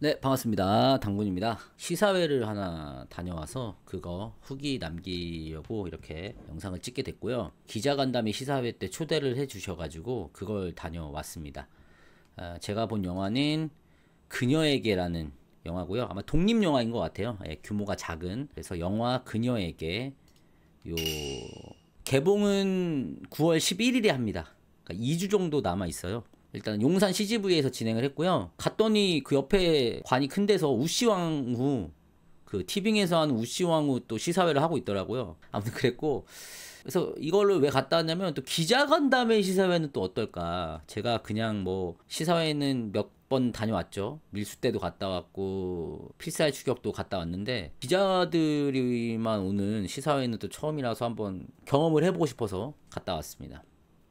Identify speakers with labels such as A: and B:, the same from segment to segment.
A: 네, 반갑습니다. 당군입니다. 시사회를 하나 다녀와서 그거 후기 남기려고 이렇게 영상을 찍게 됐고요. 기자간담회 시사회 때 초대를 해주셔가지고 그걸 다녀왔습니다. 제가 본 영화는 그녀에게라는 영화고요. 아마 독립영화인 것 같아요. 예, 규모가 작은. 그래서 영화 그녀에게 요 개봉은 9월 11일에 합니다. 그러니까 2주 정도 남아 있어요. 일단 용산 CGV에서 진행을 했고요. 갔더니 그 옆에 관이 큰 데서 우시왕후 그 티빙에서 하는 우시왕후 또 시사회를 하고 있더라고요. 아무튼 그랬고, 그래서 이걸로 왜 갔다 왔냐면 또 기자간담회 시사회는 또 어떨까. 제가 그냥 뭐 시사회는 몇 번 다녀왔죠. 밀수 때도 갔다 왔고 필살 추격도 갔다 왔는데 기자들이만 오는 시사회는 또 처음이라서 한번 경험을 해보고 싶어서 갔다 왔습니다.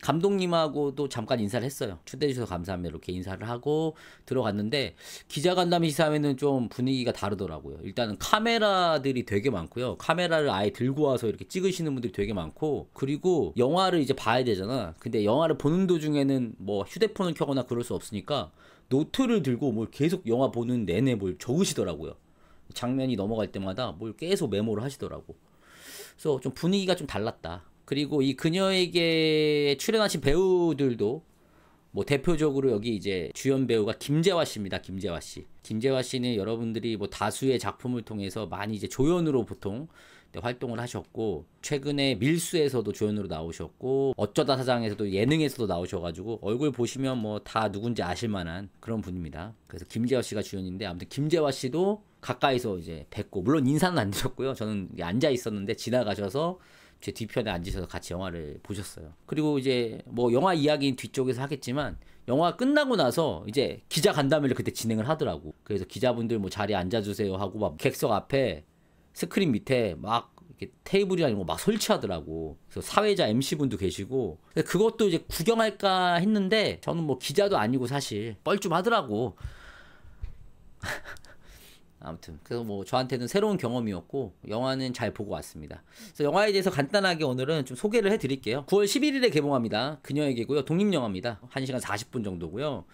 A: 감독님하고도 잠깐 인사를 했어요. 초대해 주셔서 감사합니다. 이렇게 인사를 하고 들어갔는데 기자간담회 시사회는 좀 분위기가 다르더라고요. 일단은 카메라들이 되게 많고요. 카메라를 아예 들고 와서 이렇게 찍으시는 분들이 되게 많고, 그리고 영화를 이제 봐야 되잖아. 근데 영화를 보는 도중에는 뭐 휴대폰을 켜거나 그럴 수 없으니까 노트를 들고 뭘 계속 영화 보는 내내 뭘 적으시더라고요. 장면이 넘어갈 때마다 뭘 계속 메모를 하시더라고. 그래서 좀 분위기가 좀 달랐다. 그리고 이 그녀에게 출연하신 배우들도 뭐 대표적으로 여기 이제 주연 배우가 김재화 씨입니다. 김재화 씨. 김재화 씨는 여러분들이 뭐 다수의 작품을 통해서 많이 이제 조연으로 보통 활동을 하셨고, 최근에 밀수에서도 조연으로 나오셨고, 어쩌다 사장에서도 예능에서도 나오셔가지고 얼굴 보시면 뭐 다 누군지 아실만한 그런 분입니다. 그래서 김재화 씨가 주연인데, 아무튼 김재화 씨도 가까이서 이제 뵙고, 물론 인사는 안 드렸고요. 저는 앉아 있었는데 지나가셔서 제 뒤편에 앉으셔서 같이 영화를 보셨어요. 그리고 이제 뭐 영화 이야기는 뒤쪽에서 하겠지만 영화 끝나고 나서 이제 기자 간담회를 그때 진행을 하더라고. 그래서 기자분들 뭐 자리에 앉아주세요 하고 막 객석 앞에 스크린 밑에 막 이렇게 테이블이 아니고 막 설치하더라고. 그래서 사회자 MC분도 계시고, 그것도 이제 구경할까 했는데 저는 뭐 기자도 아니고 사실 뻘쭘하더라고. 아무튼 그래서 뭐 저한테는 새로운 경험이었고 영화는 잘 보고 왔습니다. 그래서 영화에 대해서 간단하게 오늘은 좀 소개를 해드릴게요. 9월 11일에 개봉합니다. 그녀에게고요. 독립영화입니다. 1시간 40분 정도고요.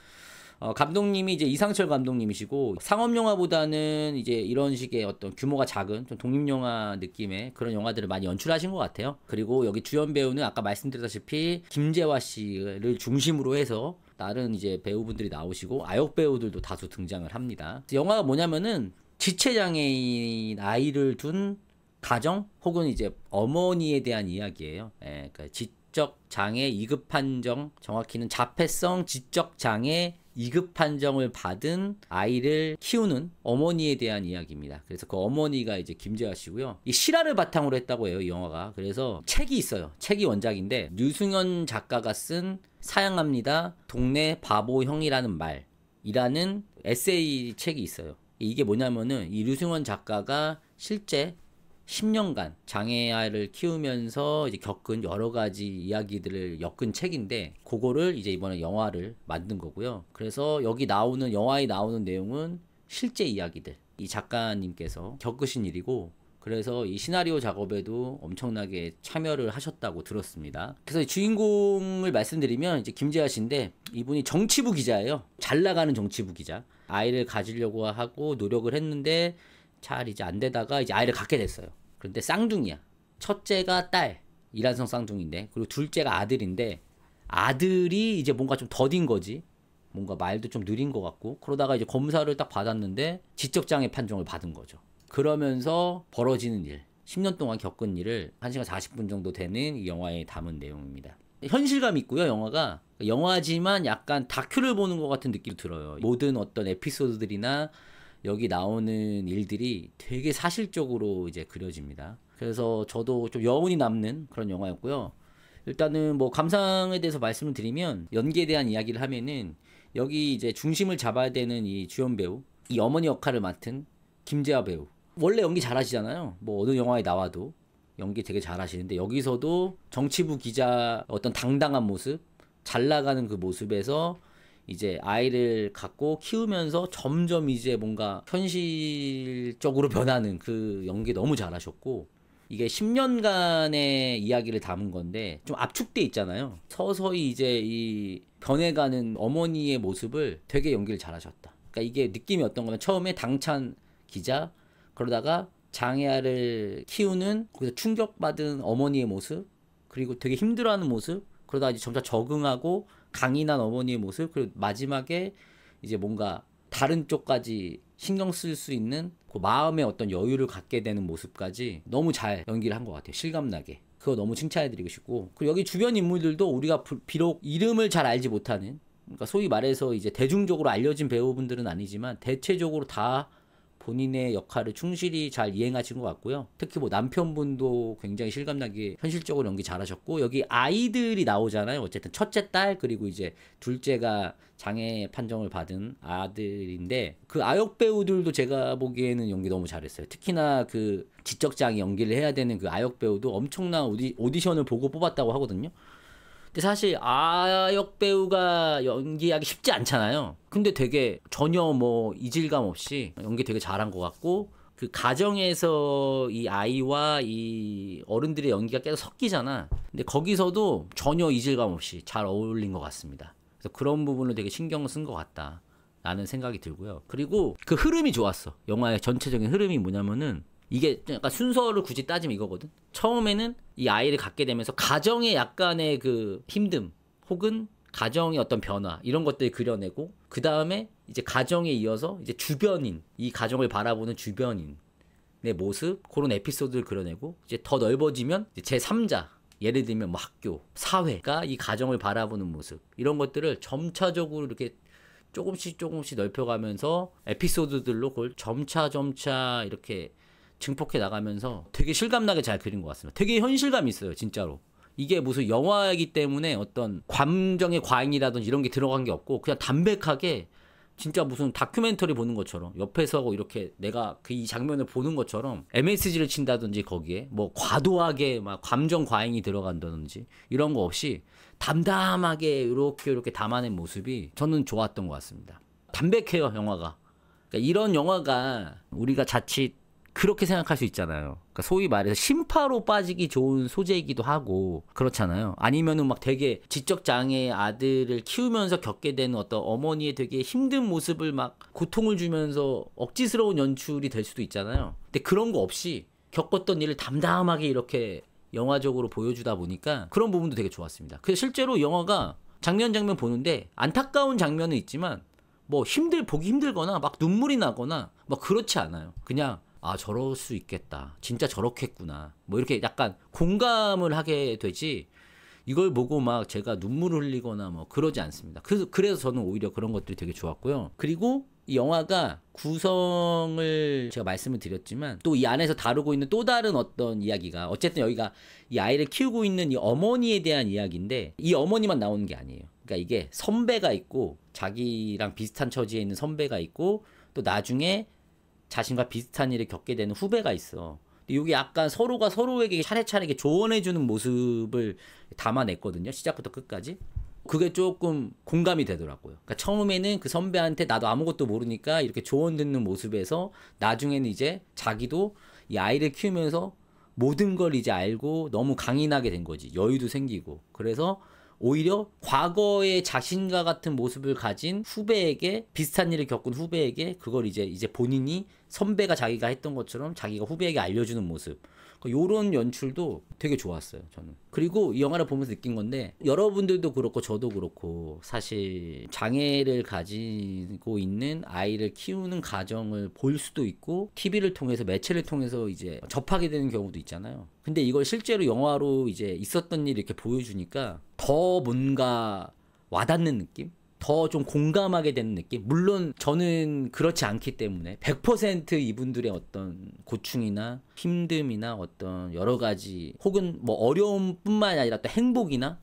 A: 감독님이 이제 이상철 감독님이시고, 상업영화보다는 이제 이런 식의 어떤 규모가 작은 좀 독립영화 느낌의 그런 영화들을 많이 연출하신 것 같아요. 그리고 여기 주연 배우는 아까 말씀드렸다시피 김재화 씨를 중심으로 해서 다른 이제 배우분들이 나오시고 아역 배우들도 다수 등장을 합니다. 영화가 뭐냐면은 지체장애인 아이를 둔 가정 혹은 이제 어머니에 대한 이야기예요. 예, 그러니까 지적 장애 2급 판정, 정확히는 자폐성 지적 장애 2급 판정을 받은 아이를 키우는 어머니에 대한 이야기입니다. 그래서 그 어머니가 이제 김재화 씨고요. 이 실화를 바탕으로 했다고 해요, 이 영화가. 그래서 책이 있어요. 책이 원작인데 류승현 작가가 쓴 사양합니다. 동네 바보 형이라는 말이라는 에세이 책이 있어요. 이게 뭐냐면은 이 류승현 작가가 실제 10년간 장애아이를 키우면서 이제 겪은 여러 가지 이야기들을 엮은 책인데, 그거를 이제 이번에 영화를 만든 거고요. 그래서 여기 나오는, 영화에 나오는 내용은 실제 이야기들, 이 작가님께서 겪으신 일이고, 그래서 이 시나리오 작업에도 엄청나게 참여를 하셨다고 들었습니다. 그래서 이 주인공을 말씀드리면 이제 김재하 씨인데, 이분이 정치부 기자예요. 잘 나가는 정치부 기자. 아이를 가지려고 하고 노력을 했는데 잘 이제 안 되다가 이제 아이를 갖게 됐어요. 그런데 쌍둥이야. 첫째가 딸, 이란성 쌍둥이인데, 그리고 둘째가 아들인데, 아들이 이제 뭔가 좀 더딘 거지. 뭔가 말도 좀 느린 것 같고, 그러다가 이제 검사를 딱 받았는데 지적장애 판정을 받은 거죠. 그러면서 벌어지는 일, 10년 동안 겪은 일을 1시간 40분 정도 되는 이 영화에 담은 내용입니다. 현실감 있고요, 영화가. 영화지만 약간 다큐를 보는 것 같은 느낌이 들어요. 모든 어떤 에피소드들이나 여기 나오는 일들이 되게 사실적으로 이제 그려집니다. 그래서 저도 좀 여운이 남는 그런 영화였고요. 일단은 뭐 감상에 대해서 말씀을 드리면, 연기에 대한 이야기를 하면은 여기 이제 중심을 잡아야 되는 이 주연 배우, 이 어머니 역할을 맡은 김재하 배우. 원래 연기 잘하시잖아요. 뭐 어느 영화에 나와도 연기 되게 잘하시는데, 여기서도 정치부 기자 어떤 당당한 모습, 잘 나가는 그 모습에서 이제 아이를 갖고 키우면서 점점 이제 뭔가 현실적으로 변하는 그 연기 너무 잘하셨고, 이게 10년간의 이야기를 담은 건데 좀 압축돼 있잖아요. 서서히 이제 이 변해가는 어머니의 모습을 되게 연기를 잘하셨다. 그러니까 이게 느낌이 어떤 거면 처음에 당찬 기자, 그러다가 장애아를 키우는 거기서 충격받은 어머니의 모습, 그리고 되게 힘들어하는 모습, 그러다가 이제 점차 적응하고 강인한 어머니의 모습, 그리고 마지막에 이제 뭔가 다른 쪽까지 신경 쓸 수 있는 그 마음의 어떤 여유를 갖게 되는 모습까지 너무 잘 연기를 한 것 같아요. 실감나게. 그거 너무 칭찬해드리고 싶고, 그리고 여기 주변 인물들도 우리가 비록 이름을 잘 알지 못하는, 그러니까 소위 말해서 이제 대중적으로 알려진 배우분들은 아니지만 대체적으로 다 본인의 역할을 충실히 잘 이행하신 것 같고요. 특히 뭐 남편분도 굉장히 실감나게 현실적으로 연기 잘하셨고, 여기 아이들이 나오잖아요. 어쨌든 첫째 딸, 그리고 이제 둘째가 장애 판정을 받은 아들인데, 그 아역 배우들도 제가 보기에는 연기 너무 잘했어요. 특히나 그 지적장애 연기를 해야 되는 그 아역 배우도 엄청난 오디션을 보고 뽑았다고 하거든요. 근데 사실 아역 배우가 연기하기 쉽지 않잖아요. 근데 되게 전혀 뭐 이질감 없이 연기 되게 잘한 것 같고, 그 가정에서 이 아이와 이 어른들의 연기가 계속 섞이잖아. 근데 거기서도 전혀 이질감 없이 잘 어울린 것 같습니다. 그래서 그런 부분을 되게 신경 쓴 것 같다 라는 생각이 들고요. 그리고 그 흐름이 좋았어. 영화의 전체적인 흐름이 뭐냐면은, 이게 약간 순서를 굳이 따지면 이거거든. 처음에는 이 아이를 갖게 되면서 가정의 약간의 그 힘듦, 혹은 가정의 어떤 변화, 이런 것들을 그려내고, 그 다음에 이제 가정에 이어서 이제 주변인, 이 가정을 바라보는 주변인의 모습, 그런 에피소드를 그려내고, 이제 더 넓어지면 이제 제3자, 예를 들면 뭐 학교, 사회가 이 가정을 바라보는 모습, 이런 것들을 점차적으로 이렇게 조금씩 넓혀가면서 에피소드들로 그걸 점차 이렇게 증폭해 나가면서 되게 실감나게 잘 그린 것 같습니다. 되게 현실감이 있어요, 진짜로. 이게 무슨 영화이기 때문에 어떤 감정의 과잉이라든지 이런 게 들어간 게 없고, 그냥 담백하게 진짜 무슨 다큐멘터리 보는 것처럼 옆에서 이렇게 내가 그 이 장면을 보는 것처럼 MSG를 친다든지, 거기에 뭐 과도하게 막 감정 과잉이 들어간다든지 이런 거 없이 담담하게 이렇게 담아낸 모습이 저는 좋았던 것 같습니다. 담백해요, 영화가. 그러니까 이런 영화가 우리가 자칫 그렇게 생각할 수 있잖아요. 그러니까 소위 말해서 심파로 빠지기 좋은 소재이기도 하고 그렇잖아요. 아니면은 막 되게 지적장애 아들을 키우면서 겪게 되는 어떤 어머니의 되게 힘든 모습을 막 고통을 주면서 억지스러운 연출이 될 수도 있잖아요. 근데 그런 거 없이 겪었던 일을 담담하게 이렇게 영화적으로 보여주다 보니까 그런 부분도 되게 좋았습니다. 그래서 실제로 영화가 장면 보는데 안타까운 장면은 있지만 뭐 보기 힘들거나 막 눈물이 나거나 막 그렇지 않아요. 그냥 아, 저럴 수 있겠다. 진짜 저렇겠구나. 뭐 이렇게 약간 공감을 하게 되지, 이걸 보고 막 제가 눈물을 흘리거나 뭐 그러지 않습니다. 그래서 저는 오히려 그런 것들이 되게 좋았고요. 그리고 이 영화가 구성을 제가 말씀을 드렸지만 또 이 안에서 다루고 있는 또 다른 어떤 이야기가, 어쨌든 여기가 이 아이를 키우고 있는 이 어머니에 대한 이야기인데, 이 어머니만 나오는 게 아니에요. 그러니까 이게 선배가 있고, 자기랑 비슷한 처지에 있는 선배가 있고, 또 나중에 자신과 비슷한 일을 겪게 되는 후배가 있어. 근데 이게 약간 서로가 서로에게 차례차례 조언해주는 모습을 담아냈거든요. 시작부터 끝까지. 그게 조금 공감이 되더라고요. 그러니까 처음에는 그 선배한테 나도 아무것도 모르니까 이렇게 조언 듣는 모습에서, 나중에는 이제 자기도 이 아이를 키우면서 모든 걸 이제 알고 너무 강인하게 된 거지. 여유도 생기고. 그래서 오히려 과거의 자신과 같은 모습을 가진 후배에게, 비슷한 일을 겪은 후배에게 그걸 이제 본인이 선배가 자기가 했던 것처럼 자기가 후배에게 알려주는 모습, 요런 연출도 되게 좋았어요, 저는. 그리고 이 영화를 보면서 느낀 건데, 여러분들도 그렇고 저도 그렇고 사실 장애를 가지고 있는 아이를 키우는 가정을 볼 수도 있고, TV를 통해서, 매체를 통해서 이제 접하게 되는 경우도 있잖아요. 근데 이걸 실제로 영화로 이제 있었던 일 이렇게 보여주니까 더 뭔가 와닿는 느낌? 더 좀 공감하게 되는 느낌? 물론 저는 그렇지 않기 때문에 100% 이분들의 어떤 고충이나 힘듦이나 어떤 여러 가지, 혹은 뭐 어려움뿐만 아니라 또 행복이나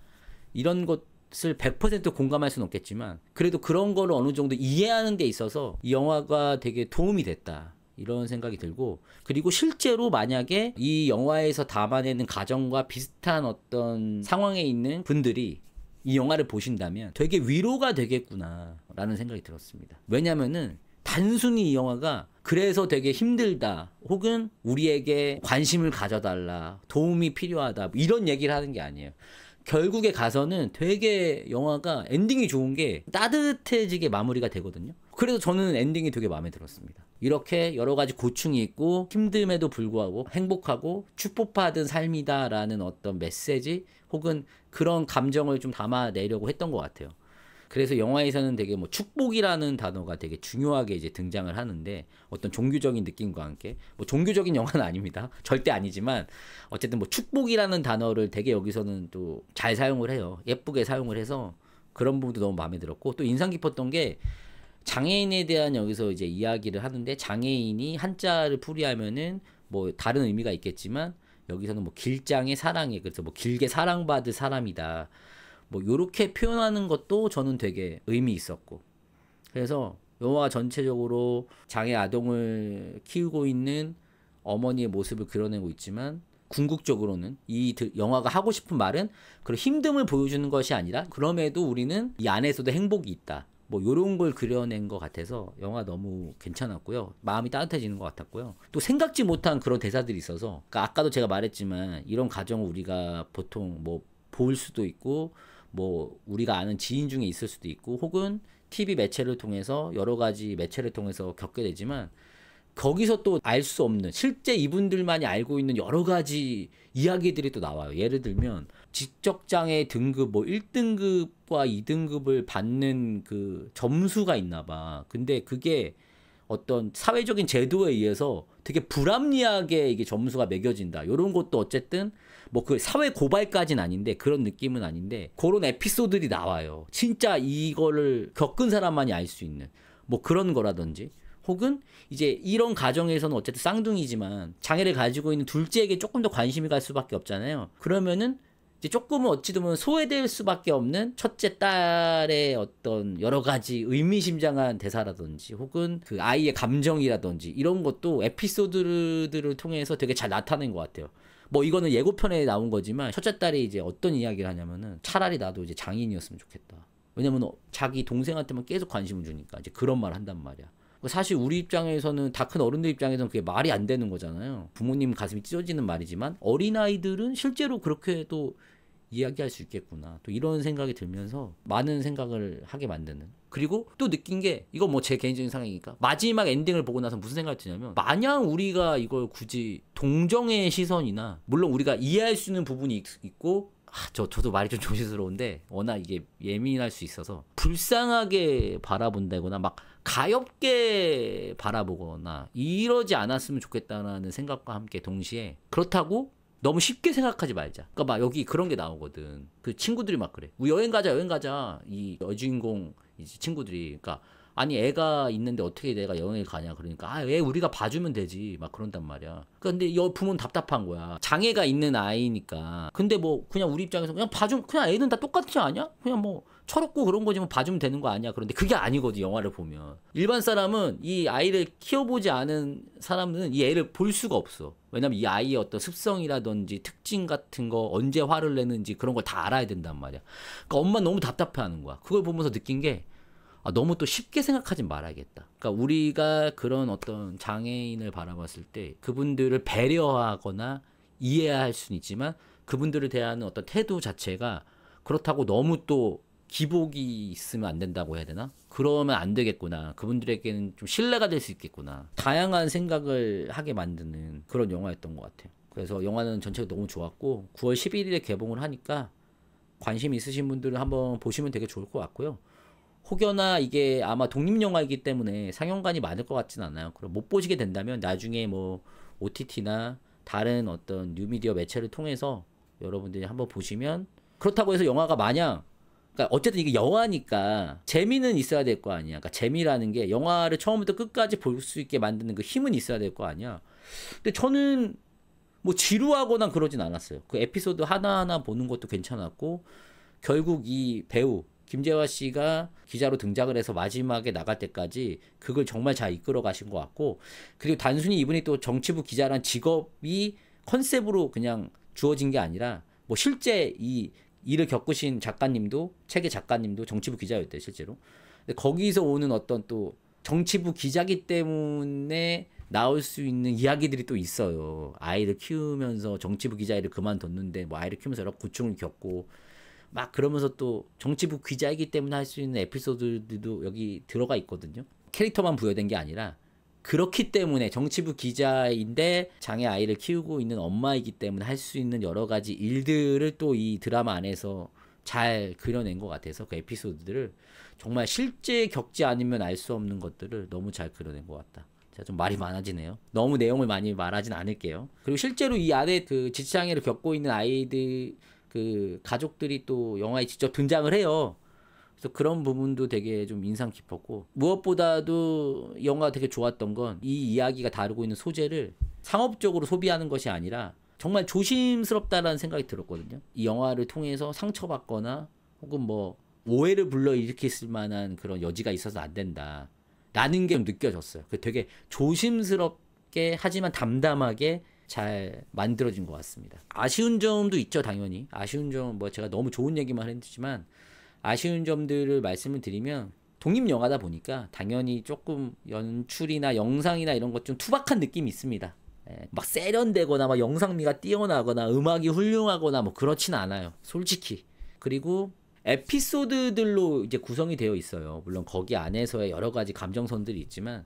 A: 이런 것을 100% 공감할 수는 없겠지만, 그래도 그런 거를 어느 정도 이해하는 데 있어서 이 영화가 되게 도움이 됐다, 이런 생각이 들고, 그리고 실제로 만약에 이 영화에서 담아내는 가정과 비슷한 어떤 상황에 있는 분들이 이 영화를 보신다면 되게 위로가 되겠구나 라는 생각이 들었습니다. 왜냐면은 단순히 이 영화가 그래서 되게 힘들다, 혹은 우리에게 관심을 가져달라, 도움이 필요하다, 이런 얘기를 하는 게 아니에요. 결국에 가서는 되게 영화가 엔딩이 좋은 게 따뜻해지게 마무리가 되거든요. 그래서 저는 엔딩이 되게 마음에 들었습니다. 이렇게 여러 가지 고충이 있고 힘듦에도 불구하고 행복하고 축복받은 삶이다라는 어떤 메시지 혹은 그런 감정을 좀 담아내려고 했던 것 같아요. 그래서 영화에서는 되게 뭐 축복이라는 단어가 되게 중요하게 이제 등장을 하는데 어떤 종교적인 느낌과 함께 뭐 종교적인 영화는 아닙니다. 절대 아니지만 어쨌든 뭐 축복이라는 단어를 되게 여기서는 또 잘 사용을 해요. 예쁘게 사용을 해서 그런 부분도 너무 마음에 들었고 또 인상 깊었던 게 장애인에 대한 여기서 이제 이야기를 하는데 장애인이 한자를 풀이하면은 뭐 다른 의미가 있겠지만 여기서는 뭐 길장의 사랑에 그래서 뭐 길게 사랑받을 사람이다. 뭐 요렇게 표현하는 것도 저는 되게 의미 있었고 그래서 영화 전체적으로 장애 아동을 키우고 있는 어머니의 모습을 그려내고 있지만 궁극적으로는 이 영화가 하고 싶은 말은 그런 힘듦을 보여주는 것이 아니라 그럼에도 우리는 이 안에서도 행복이 있다. 뭐 요런 걸 그려낸 것 같아서 영화 너무 괜찮았고요. 마음이 따뜻해지는 것 같았고요. 또 생각지 못한 그런 대사들이 있어서 그러니까 아까도 제가 말했지만 이런 가정을 우리가 보통 뭐 볼 수도 있고 뭐 우리가 아는 지인 중에 있을 수도 있고 혹은 TV 매체를 통해서 여러 가지 매체를 통해서 겪게 되지만 거기서 또 알 수 없는 실제 이분들만이 알고 있는 여러 가지 이야기들이 또 나와요. 예를 들면 지적장애 등급 뭐 1등급과 2등급을 받는 그 점수가 있나 봐. 근데 그게 어떤 사회적인 제도에 의해서 되게 불합리하게 이게 점수가 매겨진다. 이런 것도 어쨌든 뭐 그 사회 고발까지는 아닌데 그런 느낌은 아닌데 그런 에피소드들이 나와요. 진짜 이거를 겪은 사람만이 알 수 있는 뭐 그런 거라든지 혹은 이제 이런 가정에서는 어쨌든 쌍둥이지만 장애를 가지고 있는 둘째에게 조금 더 관심이 갈 수밖에 없잖아요. 그러면은 이제 조금은 어찌 보면 소외될 수밖에 없는 첫째 딸의 어떤 여러 가지 의미심장한 대사라든지 혹은 그 아이의 감정이라든지 이런 것도 에피소드들을 통해서 되게 잘 나타낸 것 같아요. 뭐 이거는 예고편에 나온 거지만 첫째 딸이 이제 어떤 이야기를 하냐면은 차라리 나도 이제 장인이었으면 좋겠다. 왜냐면 자기 동생한테만 계속 관심을 주니까 이제 그런 말 한단 말이야. 사실 우리 입장에서는 다 큰 어른들 입장에서는 그게 말이 안 되는 거잖아요. 부모님 가슴이 찢어지는 말이지만 어린아이들은 실제로 그렇게도 이야기할 수 있겠구나. 또 이런 생각이 들면서 많은 생각을 하게 만드는. 그리고 또 느낀 게 이거 뭐 제 개인적인 생각이니까 마지막 엔딩을 보고 나서 무슨 생각이 드냐면 마냥 우리가 이걸 굳이 동정의 시선이나 물론 우리가 이해할 수 있는 부분이 있고 저도 말이 좀 조심스러운데 워낙 이게 예민할 수 있어서 불쌍하게 바라본다거나 막 가엽게 바라보거나 이러지 않았으면 좋겠다는 생각과 함께 동시에 그렇다고 너무 쉽게 생각하지 말자. 그러니까 막 여기 그런 게 나오거든. 그 친구들이 막 그래. 우리 여행 가자. 이 여주인공 이제 친구들이 그러니까 아니 애가 있는데 어떻게 내가 여행을 가냐 그러니까 애 우리가 봐주면 되지 막 그런단 말이야. 근데 이 부모는 답답한 거야. 장애가 있는 아이니까. 근데 뭐 그냥 우리 입장에서 그냥 봐주면 그냥 애는 다 똑같지 않냐? 그냥 뭐 철없고 그런 거지 뭐 봐주면 되는 거 아니야. 그런데 그게 아니거든 영화를 보면. 일반 사람은 이 아이를 키워보지 않은 사람은 이 애를 볼 수가 없어. 왜냐면 이 아이의 어떤 습성이라든지 특징 같은 거 언제 화를 내는지 그런 걸 다 알아야 된단 말이야. 그러니까 엄마는 너무 답답해하는 거야. 그걸 보면서 느낀 게 너무 또 쉽게 생각하지 말아야겠다. 그러니까 우리가 그런 어떤 장애인을 바라봤을 때 그분들을 배려하거나 이해할 수는 있지만 그분들을 대하는 어떤 태도 자체가 그렇다고 너무 또 기복이 있으면 안 된다고 해야 되나? 그러면 안 되겠구나. 그분들에게는 좀 신뢰가 될 수 있겠구나. 다양한 생각을 하게 만드는 그런 영화였던 것 같아요. 그래서 영화는 전체가 너무 좋았고 9월 11일에 개봉을 하니까 관심 있으신 분들은 한번 보시면 되게 좋을 것 같고요. 혹여나 이게 아마 독립영화이기 때문에 상영관이 많을 것 같진 않아요. 그럼 못 보시게 된다면 나중에 뭐 OTT나 다른 어떤 뉴미디어 매체를 통해서 여러분들이 한번 보시면 그렇다고 해서 영화가 마냥 그러니까 어쨌든 이게 영화니까 재미는 있어야 될 거 아니야. 그러니까 재미라는 게 영화를 처음부터 끝까지 볼 수 있게 만드는 그 힘은 있어야 될 거 아니야. 근데 저는 뭐 지루하거나 그러진 않았어요. 그 에피소드 하나하나 보는 것도 괜찮았고 결국 이 배우 김재화 씨가 기자로 등장을 해서 마지막에 나갈 때까지 그걸 정말 잘 이끌어 가신 것 같고 그리고 단순히 이분이 또 정치부 기자란 직업이 컨셉으로 그냥 주어진 게 아니라 뭐 실제 이 일을 겪으신 작가님도 책의 작가님도 정치부 기자였대요 실제로. 근데 거기서 오는 어떤 또 정치부 기자기 때문에 나올 수 있는 이야기들이 또 있어요. 아이를 키우면서 정치부 기자 일을 그만뒀는데 뭐 아이를 키우면서 여러 고충을 겪고 막 그러면서 또 정치부 기자이기 때문에 할 수 있는 에피소드들도 여기 들어가 있거든요. 캐릭터만 부여된 게 아니라 그렇기 때문에 정치부 기자인데 장애 아이를 키우고 있는 엄마이기 때문에 할 수 있는 여러 가지 일들을 또 이 드라마 안에서 잘 그려낸 것 같아서 그 에피소드들을 정말 실제 겪지 않으면 알 수 없는 것들을 너무 잘 그려낸 것 같다. 제가 좀 말이 많아지네요. 너무 내용을 많이 말하진 않을게요. 그리고 실제로 이 안에 그 지체장애를 겪고 있는 아이들 그 가족들이 또 영화에 직접 등장을 해요. 그래서 그런 부분도 되게 좀 인상 깊었고, 무엇보다도 영화가 되게 좋았던 건 이 이야기가 다루고 있는 소재를 상업적으로 소비하는 것이 아니라 정말 조심스럽다라는 생각이 들었거든요. 이 영화를 통해서 상처받거나 혹은 뭐 오해를 불러일으킬 만한 그런 여지가 있어서 안 된다 라는 게 느껴졌어요. 되게 조심스럽게 하지만 담담하게 잘 만들어진 것 같습니다. 아쉬운 점도 있죠, 당연히. 아쉬운 점, 뭐 제가 너무 좋은 얘기만 했지만 아쉬운 점들을 말씀을 드리면, 독립영화다 보니까 당연히 조금 연출이나 영상이나 이런 것 좀 투박한 느낌이 있습니다. 막 세련되거나 막 영상미가 뛰어나거나 음악이 훌륭하거나 뭐 그렇진 않아요, 솔직히. 그리고 에피소드들로 이제 구성이 되어 있어요. 물론 거기 안에서의 여러 가지 감정선들이 있지만,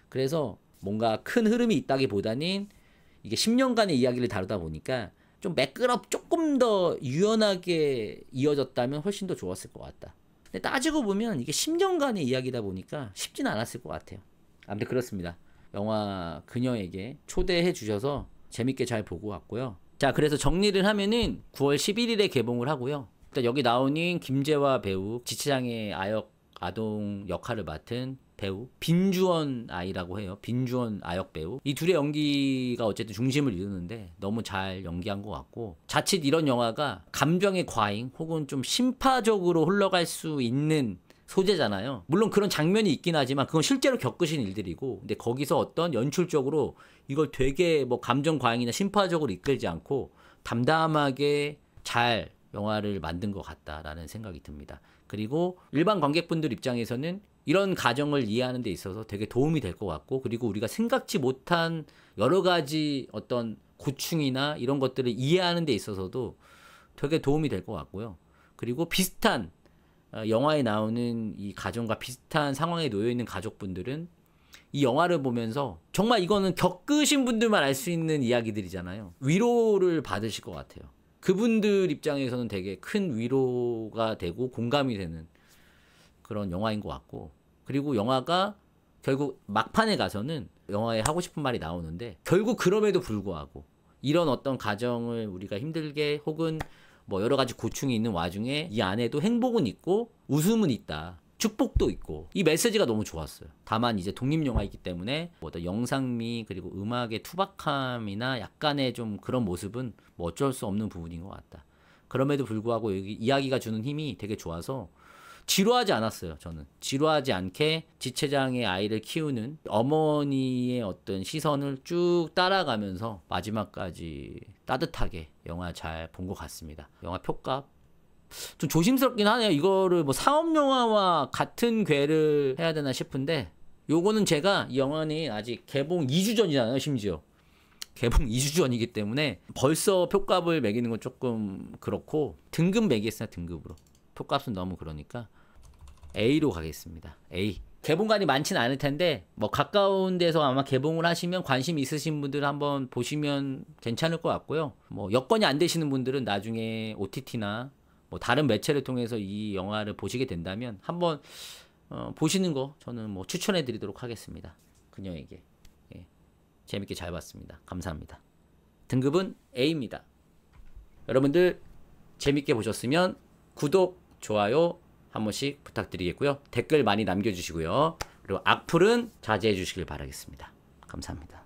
A: 그래서 뭔가 큰 흐름이 있다기보다는 이게 10년간의 이야기를 다루다 보니까 좀 매끄럽 조금 더 유연하게 이어졌다면 훨씬 더 좋았을 것 같다. 근데 따지고 보면 이게 10년간의 이야기다 보니까 쉽진 않았을 것 같아요. 아무튼 그렇습니다. 영화 그녀에게 초대해 주셔서 재밌게 잘 보고 왔고요. 자, 그래서 정리를 하면은 9월 11일에 개봉을 하고요. 일단 여기 나오는 김재화 배우, 지체장애 아동 역할을 맡은 배우 빈주원 아이라고 해요. 빈주원 아역 배우. 이 둘의 연기가 어쨌든 중심을 이루는데 너무 잘 연기한 것 같고, 자칫 이런 영화가 감정의 과잉 혹은 좀 심파적으로 흘러갈 수 있는 소재잖아요. 물론 그런 장면이 있긴 하지만 그건 실제로 겪으신 일들이고, 근데 거기서 어떤 연출적으로 이걸 되게 뭐 감정 과잉이나 심파적으로 이끌지 않고 담담하게 잘 영화를 만든 것 같다라는 생각이 듭니다. 그리고 일반 관객분들 입장에서는 이런 가정을 이해하는 데 있어서 되게 도움이 될 것 같고, 그리고 우리가 생각지 못한 여러 가지 어떤 고충이나 이런 것들을 이해하는 데 있어서도 되게 도움이 될 것 같고요. 그리고 비슷한 영화에 나오는 이 가정과 비슷한 상황에 놓여 있는 가족분들은 이 영화를 보면서 정말 이거는 겪으신 분들만 알 수 있는 이야기들이잖아요. 위로를 받으실 것 같아요. 그분들 입장에서는 되게 큰 위로가 되고 공감이 되는 그런 영화인 것 같고, 그리고 영화가 결국 막판에 가서는 영화에 하고 싶은 말이 나오는데, 결국 그럼에도 불구하고 이런 어떤 가정을 우리가 힘들게 혹은 뭐 여러 가지 고충이 있는 와중에 이 안에도 행복은 있고 웃음은 있다, 축복도 있고, 이 메시지가 너무 좋았어요. 다만 이제 독립영화이기 때문에 뭐 어떤 영상미 그리고 음악의 투박함이나 약간의 좀 그런 모습은 뭐 어쩔 수 없는 부분인 것 같다. 그럼에도 불구하고 여기 이야기가 주는 힘이 되게 좋아서 지루하지 않았어요. 저는 지루하지 않게 지체장애 아이를 키우는 어머니의 어떤 시선을 쭉 따라가면서 마지막까지 따뜻하게 영화 잘 본 것 같습니다. 영화 표값 좀 조심스럽긴 하네요. 이거를 뭐 상업영화와 같은 궤를 해야 되나 싶은데, 요거는 제가 이 영화는 아직 개봉 2주 전이잖아요. 심지어 개봉 2주 전이기 때문에 벌써 표값을 매기는 건 조금 그렇고, 등급 매기겠습니다. 등급으로. 표값은 너무 그러니까 A로 가겠습니다. A. 개봉관이 많지는 않을 텐데 뭐 가까운 데서 아마 개봉을 하시면 관심 있으신 분들 한번 보시면 괜찮을 것 같고요. 뭐 여건이 안 되시는 분들은 나중에 OTT나 뭐 다른 매체를 통해서 이 영화를 보시게 된다면 한번 보시는 거 저는 뭐 추천해 드리도록 하겠습니다. 그녀에게. 예. 재밌게 잘 봤습니다. 감사합니다. 등급은 A입니다. 여러분들 재밌게 보셨으면 구독, 좋아요 한 번씩 부탁드리겠고요. 댓글 많이 남겨주시고요. 그리고 악플은 자제해 주시길 바라겠습니다. 감사합니다.